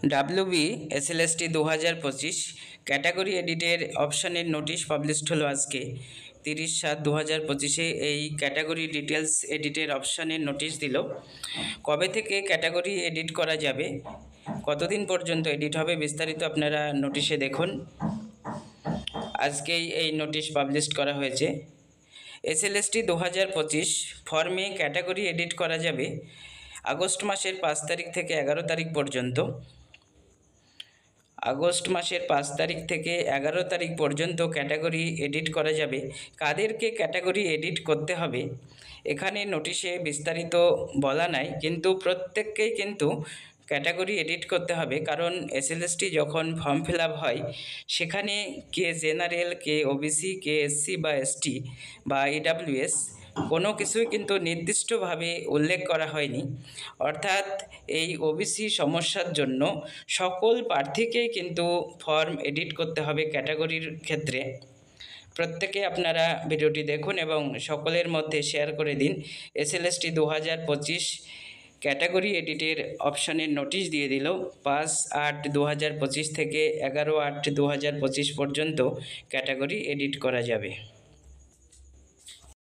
WB SLST 2025 category এডিটের অপশানের notice published হলো আজকে 30/7/2025। এই ক্যাটাগরি ডিটেলস এডিটের অপশানের নোটিশ দিল। কবে থেকে ক্যাটাগরি এডিট করা যাবে, কতদিন পর্যন্ত এডিট হবে, বিস্তারিত আপনারা নোটিশে দেখুন। আজকেই এই নোটিশ পাবলিশড করা হয়েছে। এসএলএসটি 2025 ফর্মে ক্যাটাগরি এডিট করা যাবে আগস্ট মাসের 5 তারিখ থেকে 11 তারিখ পর্যন্ত। আগস্ট মাসের 5 তারিখ থেকে 11 তারিখ পর্যন্ত ক্যাটাগরি এডিট করা যাবে। কাদেরকে ক্যাটাগরি এডিট করতে হবে এখানে নোটিশে বিস্তারিত বলা নাই, কিন্তু প্রত্যেককেই কিন্তু ক্যাটাগরি এডিট করতে হবে। কারণ এসএলএসটি যখন ফর্ম ফিল আপ হয় সেখানে কে জেনারেল, কে ওবিসি, কে এসসি বা এসটি বা ইডাব্লিউএস কোনো কিছুই কিন্তু নির্দিষ্টভাবে উল্লেখ করা হয়নি। অর্থাৎ এই ওবিসি সমস্যার জন্য সকল প্রার্থীকেই কিন্তু ফর্ম এডিট করতে হবে ক্যাটাগরির ক্ষেত্রে। প্রত্যেকে আপনারা ভিডিওটি দেখুন এবং সকলের মধ্যে শেয়ার করে দিন। এসএলএসটি 2025 ক্যাটাগরি এডিটের অপশানের নোটিশ দিয়ে দিল। 5/8/2025 থেকে 11/8/2025 পর্যন্ত ক্যাটাগরি এডিট করা যাবে।